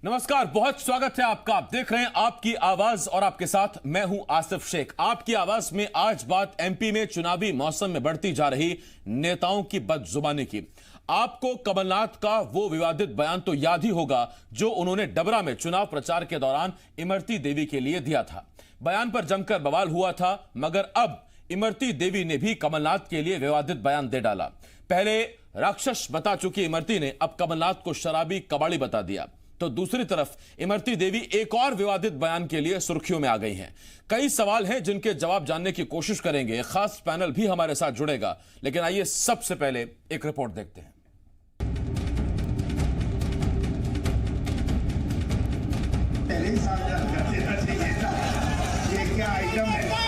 नमस्कार, बहुत स्वागत है आपका। आप देख रहे हैं आपकी आवाज और आपके साथ मैं हूं आसिफ शेख। आपकी आवाज में आज बात एमपी में चुनावी मौसम में बढ़ती जा रही नेताओं की बदजुबानी की। आपको कमलनाथ का वो विवादित बयान तो याद ही होगा जो उन्होंने डबरा में चुनाव प्रचार के दौरान इमरती देवी के लिए दिया था। बयान पर जमकर बवाल हुआ था, मगर अब इमरती देवी ने भी कमलनाथ के लिए विवादित बयान दे डाला। पहले राक्षस बता चुकी इमरती ने अब कमलनाथ को शराबी कबाड़ी बता दिया, तो दूसरी तरफ इमरती देवी एक और विवादित बयान के लिए सुर्खियों में आ गई हैं। कई सवाल हैं जिनके जवाब जानने की कोशिश करेंगे। खास पैनल भी हमारे साथ जुड़ेगा, लेकिन आइए सबसे पहले एक रिपोर्ट देखते हैं। ये क्या आइटम है?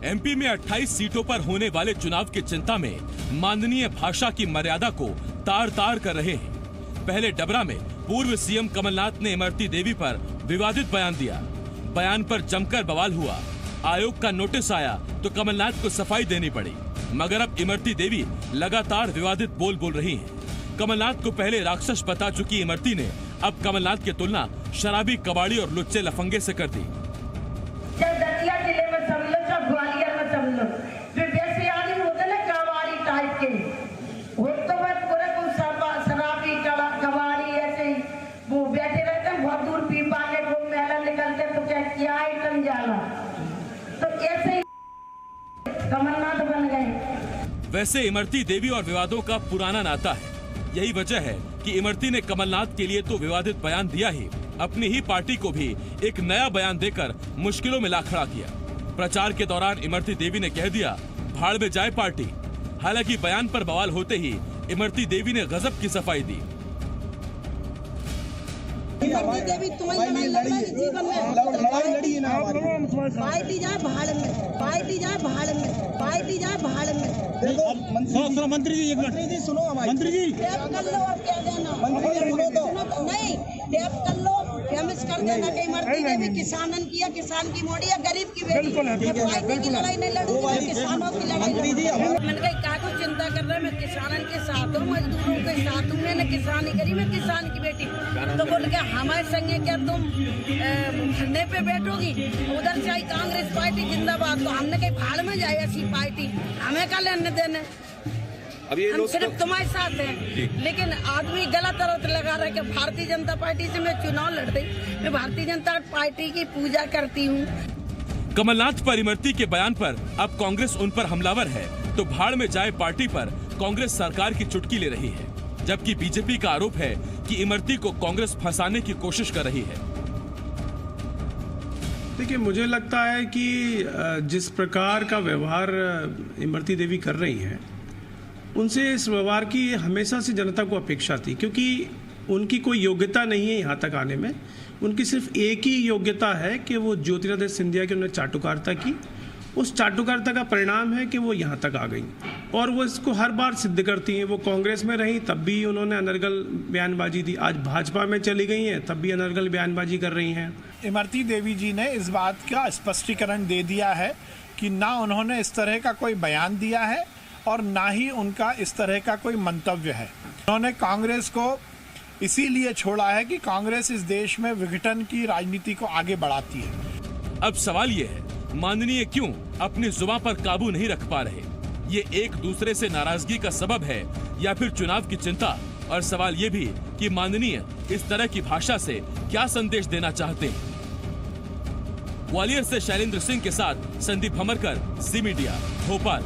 एमपी में 28 सीटों पर होने वाले चुनाव की चिंता में माननीय भाषा की मर्यादा को तार तार कर रहे हैं। पहले डबरा में पूर्व सीएम कमलनाथ ने इमरती देवी पर विवादित बयान दिया। बयान पर जमकर बवाल हुआ। आयोग का नोटिस आया तो कमलनाथ को सफाई देनी पड़ी, मगर अब इमरती देवी लगातार विवादित बोल रही हैं। कमलनाथ को पहले राक्षस बता चुकी इमरती ने अब कमलनाथ की तुलना शराबी कबाड़ी और लुच्चे लफंगे से कर दी। कमलनाथ बन गए। वैसे इमरती देवी और विवादों का पुराना नाता है। यही वजह है कि इमरती ने कमलनाथ के लिए तो विवादित बयान दिया ही, अपनी ही पार्टी को भी एक नया बयान देकर मुश्किलों में ला खड़ा किया। प्रचार के दौरान इमरती देवी ने कह दिया, भाड़ में जाए पार्टी। हालांकि बयान पर बवाल होते ही इमरती देवी ने गजब की सफाई दी। देवी तुम्हारी जीवन में लड़ाई लड़ी है ना हमारी। पार्टी जाए भाड़ में, पार्टी जाए भाड़ में, पार्टी जाए भाड़ में। देखो मंत्री जी, एक मिनट सुनो हमारी। मंत्री जी टैप कर लो और कह देना। मंत्री जी सुनो तो नहीं, टैप कर लो, फेमस कर देना कि इमरती देवी किसानन की है, किसान की मोड़ी है, गरीब की बेटी। पार्टी की लड़ाई नहीं लड़ूंगी, किसानों की लड़ाई लड़ूंगी। मैंने कहा काको चिंता कर रहे, मैं किसानन के साथ हूँ, मजदूरों के साथ हूँ। मैंने किसानी करी, मैं किसान की बेटी। तो बोल के हमारे संगे क्या तुम धरने पे बैठोगी? उधर से आई कांग्रेस पार्टी जिंदाबाद, तो हमने कहीं भाड़ में जाए ऐसी पार्टी, हमें क्या लेने देने। अब ये हम सिर्फ तुम्हारे साथ हैं, लेकिन आदमी गलत आरोप लगा रहा है कि भारतीय जनता पार्टी से मैं चुनाव लड़ती। मैं भारतीय जनता पार्टी की पूजा करती हूँ। कमलनाथ पर इमरती के बयान पर अब कांग्रेस उन पर हमलावर है, तो भाड़ में जाए पार्टी पर कांग्रेस सरकार की चुटकी ले रही है। जबकि बीजेपी का आरोप है कि इमरती को कांग्रेस फंसाने की कोशिश कर रही है। देखिए, मुझे लगता है कि जिस प्रकार का व्यवहार इमरती देवी कर रही हैं, उनसे इस व्यवहार की हमेशा से जनता को अपेक्षा थी, क्योंकि उनकी कोई योग्यता नहीं है यहाँ तक आने में। उनकी सिर्फ एक ही योग्यता है कि वो ज्योतिरादित्य सिंधिया की उन्होंने चाटुकारिता की। उस चाटुकारिता का परिणाम है कि वो यहाँ तक आ गई, और वो इसको हर बार सिद्ध करती हैं। वो कांग्रेस में रही तब भी उन्होंने अनर्गल बयानबाजी दी, आज भाजपा में चली गई हैं तब भी अनर्गल बयानबाजी कर रही हैं। इमरती देवी जी ने इस बात का स्पष्टीकरण दे दिया है कि ना उन्होंने इस तरह का कोई बयान दिया है और ना ही उनका इस तरह का कोई मंतव्य है। उन्होंने कांग्रेस को इसीलिए छोड़ा है कि कांग्रेस इस देश में विघटन की राजनीति को आगे बढ़ाती है। अब सवाल ये है, माननीय क्यों अपनी जुबान पर काबू नहीं रख पा रहे? ये एक दूसरे से नाराजगी का सबब है या फिर चुनाव की चिंता? और सवाल ये भी कि माननीय इस तरह की भाषा से क्या संदेश देना चाहते हैं? ग्वालियर से शैलेंद्र सिंह के साथ संदीप भमरकर, जी मीडिया, भोपाल।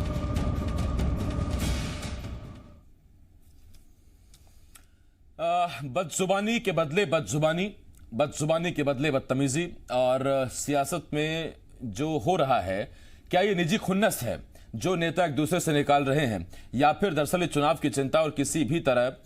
बदजुबानी के बदले बदजुबानी, बदजुबानी के बदले बदतमीजी, और सियासत में जो हो रहा है, क्या ये निजी खुन्नस है जो नेता एक दूसरे से निकाल रहे हैं, या फिर दरअसल चुनाव की चिंता और किसी भी तरह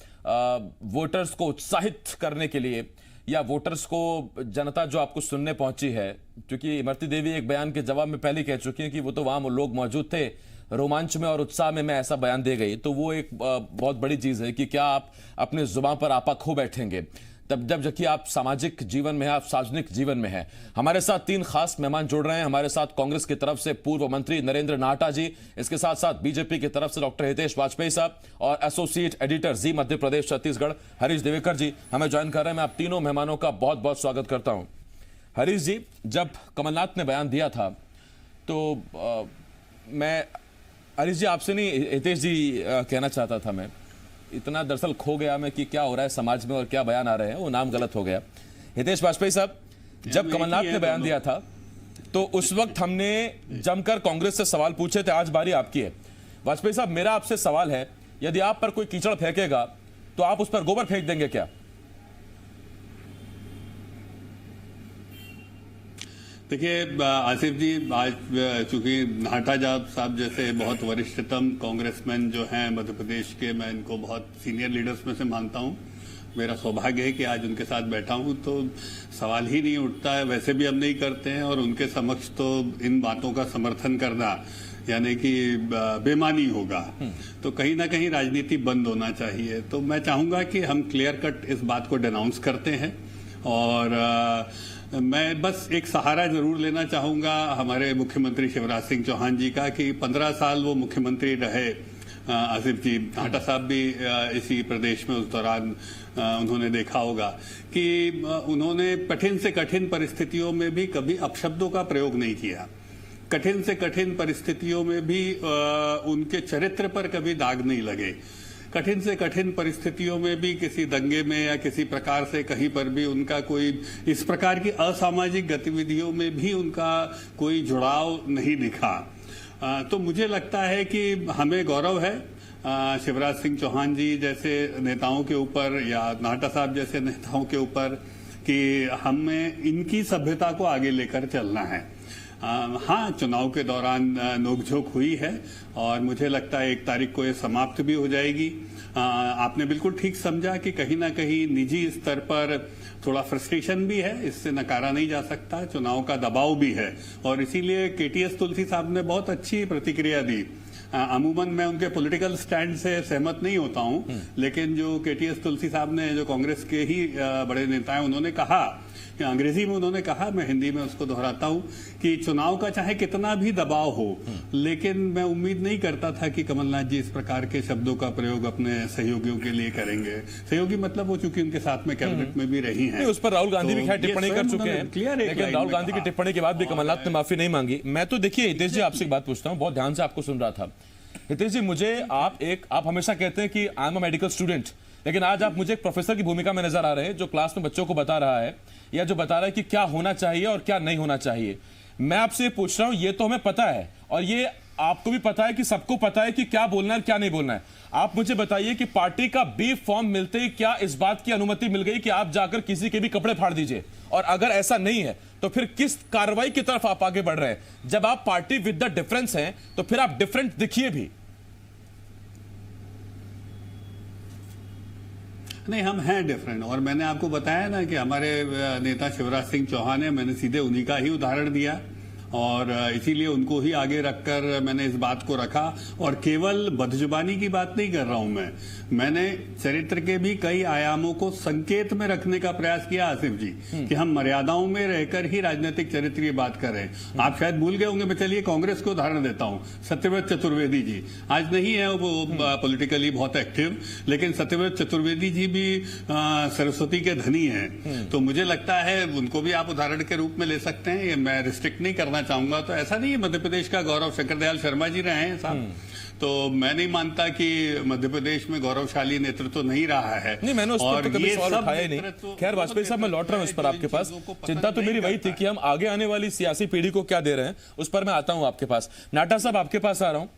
वोटर्स को उत्साहित करने के लिए, या वोटर्स को जनता जो आपको सुनने पहुंची है? क्योंकि इमरती देवी एक बयान के जवाब में पहले कह चुकी हैं कि वो तो वहां लोग मौजूद थे, रोमांच में और उत्साह में मैं ऐसा बयान दे गई। तो वो एक बहुत बड़ी चीज है कि क्या आप अपने जुबान पर आपा खो बैठेंगे। तब जबकि आप सामाजिक जीवन में हैं, आप सार्वजनिक जीवन में हैं। हमारे साथ 3 खास मेहमान जुड़ रहे हैं। हमारे साथ कांग्रेस की तरफ से पूर्व मंत्री नरेंद्र नाहटा जी, इसके साथ साथ बीजेपी की तरफ से डॉक्टर हितेश वाजपेयी साहब और एसोसिएट एडिटर जी मध्य प्रदेश छत्तीसगढ़ हरीश देवेकर जी हमें ज्वाइन कर रहे हैं। मैं आप तीनों मेहमानों का बहुत बहुत स्वागत करता हूं। हरीश जी, जब कमलनाथ ने बयान दिया था तो मैं हरीश जी आपसे नहीं, हितेश जी कहना चाहता था। मैं इतना दरअसल खो गया मैं कि क्या हो रहा है समाज में और क्या बयान आ रहे हैं, वो नाम गलत हो गया। हितेश वाजपेयी साहब, जब कमलनाथ ने बयान दिया था तो उस वक्त हमने जमकर कांग्रेस से सवाल पूछे थे। आज बारी आपकी है। वाजपेयी साहब, मेरा आपसे सवाल है, यदि आप पर कोई कीचड़ फेंकेगा तो आप उस पर गोबर फेंक देंगे क्या? देखिए आसिफ जी, आज चूंकि नाहटा साहब जैसे बहुत वरिष्ठतम कांग्रेसमैन जो हैं मध्य प्रदेश के, मैं इनको बहुत सीनियर लीडर्स में से मानता हूं। मेरा सौभाग्य है कि आज उनके साथ बैठा हूं, तो सवाल ही नहीं उठता है। वैसे भी हम नहीं करते हैं और उनके समक्ष तो इन बातों का समर्थन करना यानी कि बेमानी होगा। तो कहीं ना कहीं राजनीति बंद होना चाहिए। तो मैं चाहूंगा कि हम क्लियर कट इस बात को डिनाउंस करते हैं और मैं बस एक सहारा जरूर लेना चाहूंगा हमारे मुख्यमंत्री शिवराज सिंह चौहान जी का कि 15 साल वो मुख्यमंत्री रहे। आसिफ जी, नाहटा साहब भी इसी प्रदेश में उस दौरान उन्होंने देखा होगा कि उन्होंने कठिन से कठिन परिस्थितियों में भी कभी अपशब्दों का प्रयोग नहीं किया। कठिन से कठिन परिस्थितियों में भी उनके चरित्र पर कभी दाग नहीं लगे। कठिन से कठिन परिस्थितियों में भी किसी दंगे में या किसी प्रकार से कहीं पर भी उनका कोई इस प्रकार की असामाजिक गतिविधियों में भी उनका कोई जुड़ाव नहीं दिखा। तो मुझे लगता है कि हमें गौरव है शिवराज सिंह चौहान जी जैसे नेताओं के ऊपर या नाहटा साहब जैसे नेताओं के ऊपर कि हमें इनकी सभ्यता को आगे लेकर चलना है। हाँ, चुनाव के दौरान नोकझोंक हुई है और मुझे लगता है 1 तारीख को ये समाप्त भी हो जाएगी। आपने बिल्कुल ठीक समझा कि कहीं ना कहीं निजी स्तर पर थोड़ा फ्रस्ट्रेशन भी है, इससे नकारा नहीं जा सकता। चुनाव का दबाव भी है और इसीलिए केटीएस तुलसी साहब ने बहुत अच्छी प्रतिक्रिया दी। अमूमन मैं उनके पॉलिटिकल स्टैंड से सहमत नहीं होता हूं, लेकिन जो केटीएस तुलसी साहब ने, जो कांग्रेस के ही बड़े नेता हैं, उन्होंने कहा, अंग्रेजी में उन्होंने कहा, मैं हिंदी में उसको दोहराता हूं कि चुनाव का चाहे कितना भी दबाव हो, लेकिन मैं उम्मीद नहीं करता था कि कमलनाथ जी इस प्रकार के शब्दों का प्रयोग अपने सहयोगियों के लिए करेंगे। सहयोगी मतलब वो चूंकि उनके साथ में कैबिनेट में भी रही हैं। उस पर राहुल गांधी भी खैर टिप्पणी कर चुके हैं, लेकिन राहुल गांधी की टिप्पणी के बाद भी कमलनाथ ने माफी नहीं मांगी। मैं तो देखिए हितेश जी आपसे एक बात पूछता हूं, बहुत ध्यान से आपको सुन रहा था। हितेश जी, मुझे आप हमेशा कहते हैं कि I am a medical student, लेकिन आज आप मुझे एक प्रोफेसर की भूमिका में नजर आ रहे हैं जो क्लास में बच्चों को बता रहा है या जो बता रहा है कि क्या होना चाहिए और क्या नहीं होना चाहिए। मैं आपसे पूछ रहा हूं, ये तो हमें पता है और ये आपको भी पता है कि सबको पता है कि क्या बोलना है क्या नहीं बोलना है। आप मुझे बताइए कि पार्टी का बी फॉर्म मिलते ही क्या इस बात की अनुमति मिल गई कि आप जाकर किसी के भी कपड़े फाड़ दीजिए? और अगर ऐसा नहीं है तो फिर किस कार्रवाई की तरफ आप आगे बढ़ रहे हैं? जब आप पार्टी विद द डिफरेंस हैं तो फिर आप डिफरेंट दिखिए भी। नहीं, हम हैं डिफरेंट और मैंने आपको बताया ना कि हमारे नेता शिवराज सिंह चौहान है, मैंने सीधे उन्हीं का ही उदाहरण दिया और इसीलिए उनको ही आगे रखकर मैंने इस बात को रखा। और केवल बदजुबानी की बात नहीं कर रहा हूं मैंने चरित्र के भी कई आयामों को संकेत में रखने का प्रयास किया आसिफ जी, कि हम मर्यादाओं में रहकर ही राजनीतिक चरित्र की बात कर रहे हैं। आप शायद भूल गए होंगे, मैं चलिए कांग्रेस को उदाहरण देता हूं। सत्यव्रत चतुर्वेदी जी आज नहीं है वो पॉलिटिकली बहुत एक्टिव, लेकिन सत्यव्रत चतुर्वेदी जी भी सरस्वती के धनी हैं, तो मुझे लगता है उनको भी आप उदाहरण के रूप में ले सकते हैं। ये मैं रिस्ट्रिक्ट नहीं करना चाहूंगा। तो ऐसा नहीं है मध्य प्रदेश का गौरव शंकर दयाल शर्मा जी रहे हैं साहब, तो मैं नहीं मानता कि मध्य प्रदेश में गौरवशाली नेतृत्व नहीं रहा है। नहीं, मैंने उस पर तो कभी सवाल उठाया ही नहीं। खैर वाजपेयी साहब, मैं लौट रहा हूं इस पर आपके पास। चिंता तो मेरी वही थी कि हम आगे आने वाली सियासी पीढ़ी को क्या दे रहे हैं, उस पर मैं आता हूं आपके पास। नाहटा साहब, आपके पास आ रहा हूं।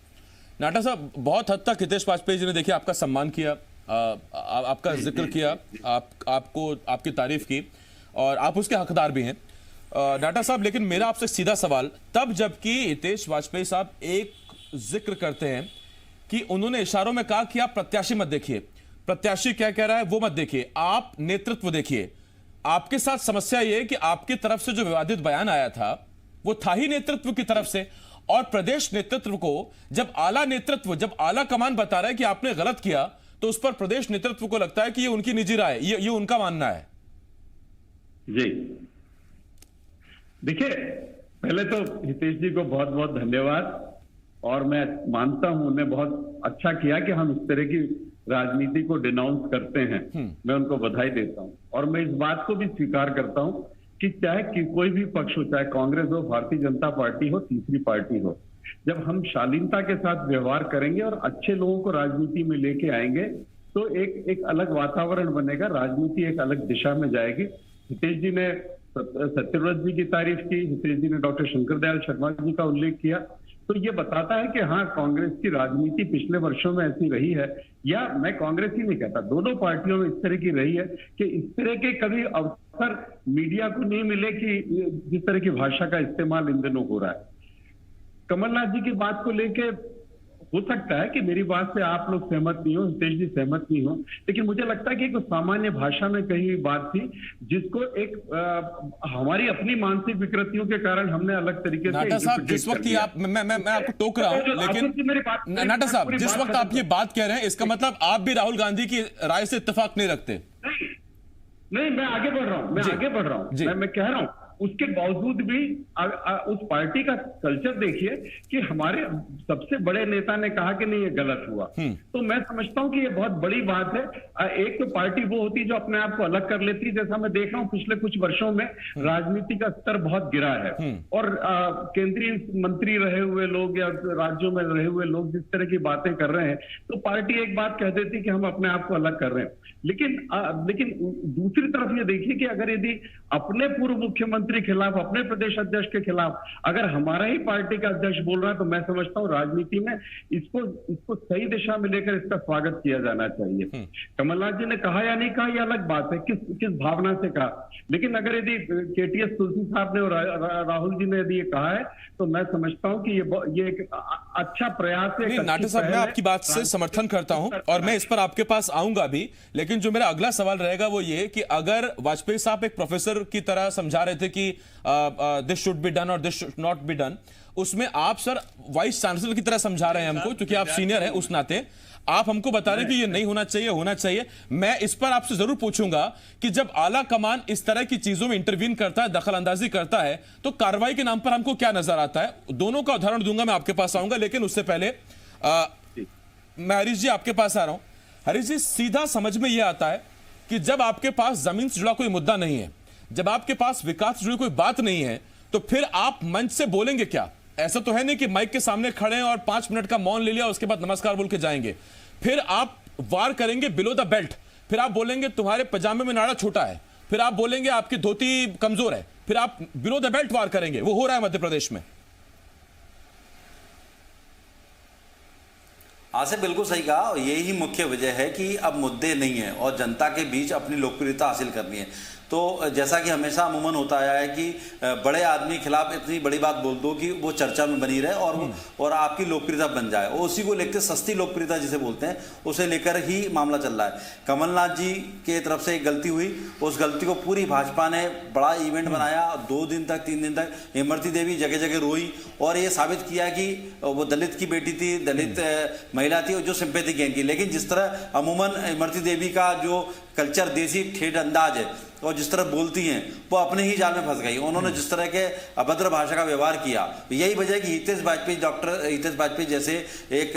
नाहटा साहब, बहुत हद तक हितेश वाजपेयी जी ने देखिए आपका सम्मान किया, आपका जिक्र किया, आपको आपकी तारीफ की और आप उसके हकदार भी हैं नाहटा साहब। लेकिन मेरा आपसे सीधा सवाल, तब जबकि हितेश वाजपेयी साहब एक जिक्र करते हैं कि उन्होंने इशारों में कहा कि आप प्रत्याशी मत देखिए, प्रत्याशी क्या कह रहा है वो मत देखिए, आप नेतृत्व देखिए। आपके साथ समस्या यह है कि आपकी तरफ से जो विवादित बयान आया था वो था ही नेतृत्व की तरफ से, और प्रदेश नेतृत्व को जब आला नेतृत्व, जब आला कमान बता रहा है कि आपने गलत किया, तो उस पर प्रदेश नेतृत्व को लगता है कि ये उनकी निजी राय है, ये उनका मानना है। जी देखिए, पहले तो हितेश जी को बहुत बहुत धन्यवाद, और मैं मानता हूं उन्होंने बहुत अच्छा किया कि हम इस तरह की राजनीति को डिनाउंस करते हैं। मैं उनको बधाई देता हूं, और मैं इस बात को भी स्वीकार करता हूं कि चाहे कि कोई भी पक्ष हो, चाहे कांग्रेस हो, भारतीय जनता पार्टी हो, तीसरी पार्टी हो, जब हम शालीनता के साथ व्यवहार करेंगे और अच्छे लोगों को राजनीति में लेके आएंगे तो एक अलग वातावरण बनेगा, राजनीति एक अलग दिशा में जाएगी। हितेश जी ने सत्यव्रत जी की तारीफ की, हितेश जी ने डॉक्टर शंकर दयाल शर्मा जी का उल्लेख किया, तो ये बताता है कि हाँ, कांग्रेस की राजनीति पिछले वर्षों में ऐसी रही है, या मैं कांग्रेस ही नहीं कहता, दोनों पार्टियों में इस तरह की रही है कि इस तरह के कभी अवसर मीडिया को नहीं मिले कि जिस तरह की भाषा का इस्तेमाल इन दिनों हो रहा है। कमलनाथ जी की बात को लेके हो सकता है कि मेरी बात से आप लोग सहमत नहीं हो, हितेश जी सहमत नहीं हो, लेकिन मुझे लगता है कि एक सामान्य भाषा में कही हुई बात थी जिसको एक हमारी अपनी मानसिक विकृतियों के कारण हमने अलग तरीके से नाटा साहब, जिस वक्त आप मैं आपको टोक रहा हूं, लेकिन नाटा साहब जिस वक्त आप ये बात कह रहे हैं, इसका मतलब आप भी राहुल गांधी की राय से इत्तेफाक नहीं रखते? नहीं, मैं आगे बढ़ रहा हूं, मैं कह रहा हूं उसके बावजूद भी उस पार्टी का कल्चर देखिए कि हमारे सबसे बड़े नेता ने कहा कि नहीं ये गलत हुआ, तो मैं समझता हूं कि ये बहुत बड़ी बात है। एक तो पार्टी वो होती जो अपने आप को अलग कर लेती, जैसा मैं देख रहा हूं पिछले कुछ वर्षों में राजनीति का स्तर बहुत गिरा है, और केंद्रीय मंत्री रहे हुए लोग या राज्यों में रहे हुए लोग जिस तरह की बातें कर रहे हैं, तो पार्टी एक बात कह देती कि हम अपने आप को अलग कर रहे हैं। लेकिन दूसरी तरफ ये देखिए कि अगर यदि अपने पूर्व मुख्यमंत्री के खिलाफ, अपने प्रदेश अध्यक्ष के खिलाफ अगर हमारा ही पार्टी का अध्यक्ष बोल रहा है, तो मैं समझता हूं राजनीति में इसको सही दिशा में लेकर इसका स्वागत किया जाना चाहिए। कमलनाथ जी ने कहा या नहीं कहा, यह अलग बात है, किस भावना से कहा, लेकिन अगर यदि केटीएस तुलसी साहब ने और राहुल जी ने यदि ये कहा है, तो मैं समझता हूं कि ये एक अच्छा प्रयास है। नाटा साहब, मैं आपकी बात से समर्थन करता हूं और मैं इस पर आपके पास आऊंगा भी, लेकिन जो मेरा अगला सवाल रहेगा वो ये कि अगर वाजपेयी साहब एक प्रोफेसर की तरह समझा रहे थे कि दिस शुड बी डन और this should not be done, उसमें आप सर वाइस चांसलर की तरह समझा रहे हैं हमको, क्योंकि आप सीनियर हैं, उस नाते आप हमको बता रहे हैं कि ये नहीं होना चाहिए, होना चाहिए। मैं इस पर आपसे जरूर पूछूंगा कि जब आला कमान इस तरह की चीजों में इंटरवीन करता है, दखल अंदाजी करता है, तो कार्रवाई के नाम पर हमको क्या नजर आता है? दोनों का उदाहरण दूंगा, मैं आपके पास आऊंगा, लेकिन उससे पहले मैं हरीश जी आपके पास आ रहा हूं। हरीश जी, सीधा समझ में यह आता है कि जब आपके पास जमीन से जुड़ा कोई मुद्दा नहीं है, जब आपके पास विकास से जुड़ी कोई बात नहीं है, तो फिर आप मंच से बोलेंगे क्या? ऐसा तो है नहीं कि माइक के सामने खड़े हैं और 5 मिनट का मौन ले लिया, उसके बाद नमस्कार बोल के जाएंगे। फिर आप वार करेंगे बिलो द बेल्ट, फिर आप बोलेंगे तुम्हारे पजामे में नाड़ा छोटा है, फिर आप बोलेंगे आपकी धोती कमजोर है, फिर आप बिलो द बेल्ट वार करेंगे। वो हो रहा है मध्य प्रदेश में। से बिल्कुल सही कहा, यही मुख्य वजह है कि अब मुद्दे नहीं है और जनता के बीच अपनी लोकप्रियता हासिल करनी है। तो जैसा कि हमेशा अमूमन होता आया है कि बड़े आदमी खिलाफ इतनी बड़ी बात बोल दो कि वो चर्चा में बनी रहे और आपकी लोकप्रियता बन जाए, और उसी को लेकर सस्ती लोकप्रियता जिसे बोलते हैं, उसे लेकर ही मामला चल रहा है। कमलनाथ जी के तरफ से एक गलती हुई, उस गलती को पूरी भाजपा ने बड़ा इवेंट बनाया, 2 दिन तक 3 दिन तक इमरती देवी जगह जगह रोई और ये साबित किया कि वो दलित की बेटी थी, दलित महिला थी, जो सिंपैथी गेन की। लेकिन जिस तरह अमूमन इमरती देवी का जो कल्चर, देसी ठेठ अंदाज है और जिस तरह बोलती हैं, वो अपने ही जाल में फंस गई। उन्होंने जिस तरह के अभद्र भाषा का व्यवहार किया, यही वजह है कि हितेश वाजपेयी, डॉक्टर हितेश वाजपेयी जैसे एक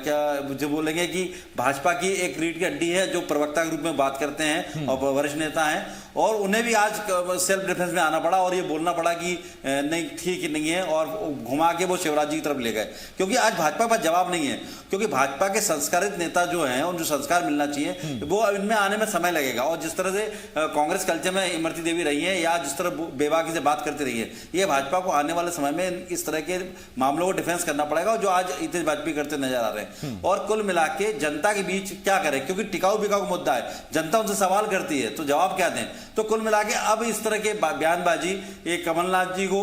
क्या जो बोलेंगे कि भाजपा की एक रीढ़ की हड्डी है, जो प्रवक्ता के रूप में बात करते हैं और वरिष्ठ नेता हैं, और उन्हें भी आज सेल्फ डिफेंस में आना पड़ा और ये बोलना पड़ा कि नहीं ठीक ही नहीं है, और घुमा के वो शिवराज जी की तरफ ले गए, क्योंकि आज भाजपा पर जवाब नहीं है। क्योंकि भाजपा के संस्कारित नेता जो हैं, उन जो संस्कार मिलना चाहिए, वो इनमें आने में समय लगेगा। और जिस तरह से कांग्रेस कल्चर में इमरती देवी रही है या जिस तरह बेबाकी से बात करती रही है, ये भाजपा को आने वाले समय में इस तरह के मामलों को डिफेंस करना पड़ेगा, जो आज हितेश वाजपेयी करते नजर आ रहे हैं। और कुल मिला के जनता के बीच क्या करें, क्योंकि टिकाऊ बिकाऊ मुद्दा है, जनता उनसे सवाल करती है, तो जवाब क्या दें। तो कुल मिला के अब इस तरह के बयानबाजी, ये कमलनाथ जी को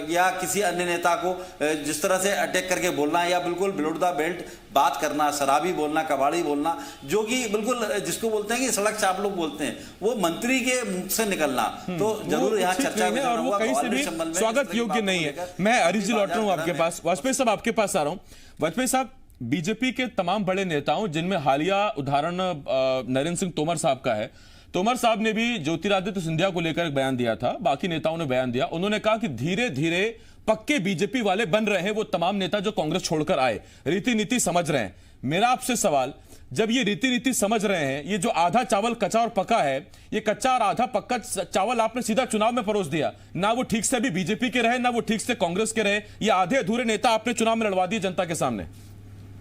या किसी अन्य नेता को जिस तरह से अटैक करके बोलना या बिल्कुल बिलो द बेल्ट बात करना, शराबी बोलना, कबाड़ी बोलना, जो कि बिल्कुल जिसको बोलते हैं कि सड़क चाप लोग बोलते हैं, वो मंत्री के मुंह से निकलना, तो जरूर यहाँ चर्चा में और वो कहीं से भी स्वागत योग्य नहीं है। मैं हरीश जी लौट रहा हूँ आपके पास, वाजपेयी साहब आपके पास आ रहा हूँ। वाजपेयी साहब, बीजेपी के तमाम बड़े नेताओं, जिनमें हालिया उदाहरण नरेंद्र सिंह तोमर साहब का है, तोमर साहब ने भी ज्योतिरादित्य सिंधिया को लेकर एक बयान दिया था, बाकी नेताओं ने बयान दिया। उन्होंने कहा कि धीरे धीरे पक्के बीजेपी वाले बन रहे हैं वो तमाम नेता जो कांग्रेस छोड़कर आए, रीति नीति समझ रहे हैं। मेरा आपसे सवाल, जब ये रीति नीति समझ रहे हैं, ये जो आधा चावल कच्चा और पका है, ये कच्चा और आधा पक्का चावल आपने सीधा चुनाव में परोस दिया, ना वो ठीक से भी बीजेपी के रहे ना वो ठीक से कांग्रेस के रहे। ये आधे अधूरे नेता आपने चुनाव में लड़वा दिए जनता के सामने।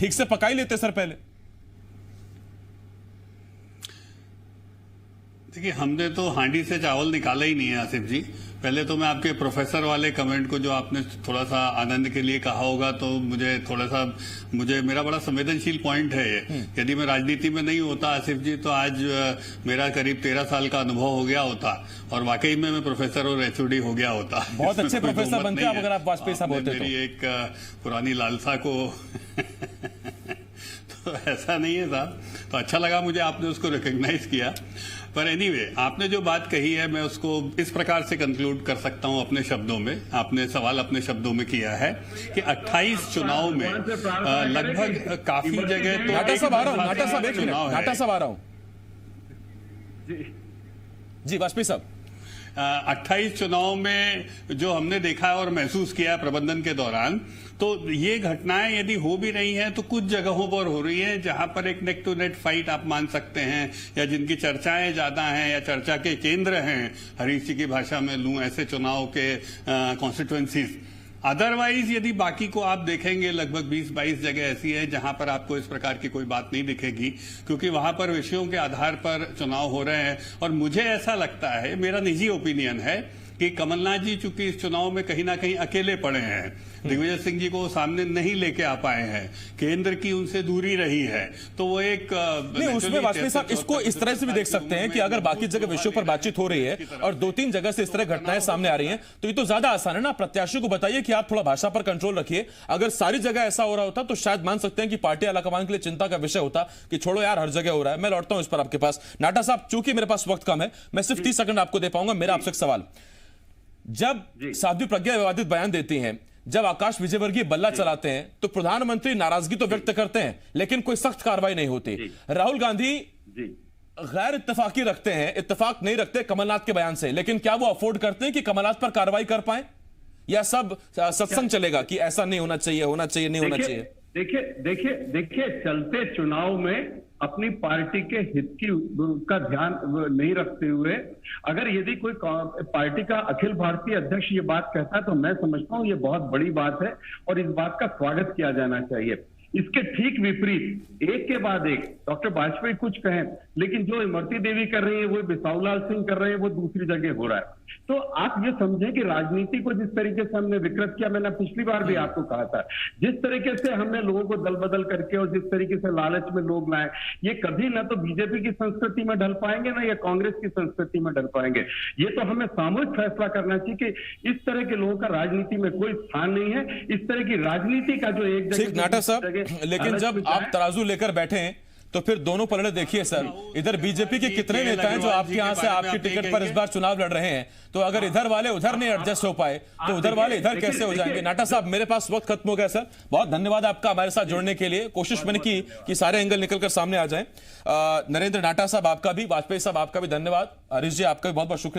ठीक से पका ही लेते सर पहले। देखिए, हमने तो हांडी से चावल निकाला ही नहीं है आसिफ जी। पहले तो मैं आपके प्रोफेसर वाले कमेंट को, जो आपने थोड़ा सा आनंद के लिए कहा होगा, तो मुझे मेरा बड़ा संवेदनशील पॉइंट है ये। यदि मैं राजनीति में नहीं होता आसिफ जी, तो आज मेरा करीब 13 साल का अनुभव हो गया होता और वाकई में मैं प्रोफेसर और एचओडी हो गया होता। बहुत अच्छे प्रोफेसर बनते हैं अगर आप वाजपेयी साहब होते तो। मेरी एक पुरानी लालसा को तो ऐसा नहीं है साहब, तो अच्छा लगा मुझे आपने उसको रिकॉग्नाइज किया। पर एनीवे, आपने जो बात कही है मैं उसको इस प्रकार से कंक्लूड कर सकता हूं अपने शब्दों में। आपने सवाल अपने शब्दों में किया है कि 28 चुनाव में लगभग काफी जगह तो नाटा साहब आ रहा हूं जी वाजपेयी साहब। 28 चुनाव में जो हमने देखा है और महसूस किया है प्रबंधन के दौरान, तो ये घटनाएं यदि हो भी रही हैं तो कुछ जगहों पर हो रही है जहां पर एक नेक टू नेक फाइट आप मान सकते हैं, या जिनकी चर्चाएं ज्यादा हैं या चर्चा के केंद्र हैं, हरीश जी की भाषा में लूं ऐसे चुनाव के कॉन्स्टिट्यूएंसीज। अदरवाइज यदि बाकी को आप देखेंगे, लगभग 20-22 जगह ऐसी है जहां पर आपको इस प्रकार की कोई बात नहीं दिखेगी, क्योंकि वहां पर विषयों के आधार पर चुनाव हो रहे हैं। और मुझे ऐसा लगता है, मेरा निजी ओपिनियन है, कि कमलनाथ जी चूंकि इस चुनाव में कहीं ना कहीं अकेले पड़े हैं, दिग्विजय सिंह जी को सामने नहीं लेके आ पाए हैं, केंद्र की उनसे दूरी रही है, तो वो एक नहीं, उसमें वाजपेयी साहब इसको इस तरह से भी देख सकते हैं कि अगर बाकी जगह विषयों पर बातचीत हो रही है और 2-3 जगह से इस तरह घटनाएं सामने आ रही हैं, तो ये तो ज्यादा आसान है ना। प्रत्याशी को बताइए कि आप थोड़ा भाषा पर कंट्रोल रखिए। अगर सारी जगह ऐसा हो रहा होता तो शायद मान सकते हैं कि पार्टी आलाकमान के लिए चिंता का विषय होता कि छोड़ो यार, हर जगह हो रहा है। मैं लौटता हूं इस पर आपके पास। नाटा साहब, चूंकि मेरे पास वक्त कम है, मैं सिर्फ 30 सेकंड आपको दे पाऊंगा। मेरा आपसे एक सवाल, जब साध्वी प्रज्ञा विवादित बयान देती हैं, जब आकाश विजयवर्गीय बल्ला चलाते हैं, तो प्रधानमंत्री नाराजगी तो व्यक्त करते हैं लेकिन कोई सख्त कार्रवाई नहीं होती। राहुल गांधी गैर इत्तेफाकी रखते हैं, इत्तेफाक नहीं रखते कमलनाथ के बयान से, लेकिन क्या वो अफोर्ड करते हैं कि कमलनाथ पर कार्रवाई कर पाए, या सब सत्संग चलेगा कि ऐसा नहीं होना चाहिए, होना चाहिए, नहीं होना चाहिए? देखिए चलते चुनाव में अपनी पार्टी के हित का ध्यान नहीं रखते हुए, अगर यदि कोई पार्टी का अखिल भारतीय अध्यक्ष ये बात कहता है तो मैं समझता हूं ये बहुत बड़ी बात है और इस बात का स्वागत किया जाना चाहिए। इसके ठीक विपरीत एक के बाद एक डॉक्टर वाजपेयी कुछ कहें, लेकिन जो इमरती देवी कर रही है, वो बिसाहू लाल सिंह कर रहे हैं, वो दूसरी जगह हो रहा है। तो आप ये समझें कि राजनीति को जिस तरीके से हमने विकृत किया, मैंने पिछली बार भी आपको कहा था, जिस तरीके से हमने लोगों को दल बदल करके और जिस तरीके से लालच में लोग लाए, ये कभी ना तो बीजेपी की संस्कृति में ढल पाएंगे ना या कांग्रेस की संस्कृति में ढल पाएंगे। ये तो हमें सामूहिक फैसला करना चाहिए कि इस तरह के लोगों का राजनीति में कोई स्थान नहीं है। इस तरह की राजनीति का जो एक जगह नाटा साहब, लेकिन जब आप तराजू लेकर बैठे हैं तो फिर दोनों पलड़े देखिए सर। इधर बीजेपी के कितने नेता हैं जो आपके यहां से आपकी टिकट पर इस बार चुनाव लड़ रहे हैं, तो अगर इधर वाले उधर नहीं एडजस्ट हो पाए तो उधर वाले इधर कैसे हो जाएंगे? नाटा साहब, मेरे पास वक्त खत्म हो गया सर। बहुत धन्यवाद आपका हमारे साथ जुड़ने के लिए। कोशिश मैंने की कि सारे एंगल निकलकर सामने आ जाएं। नरेंद्र नाटा साहब आपका भी, वाजपेयी साहब आपका भी धन्यवाद, हरीश जी आपका भी बहुत बहुत शुक्रिया।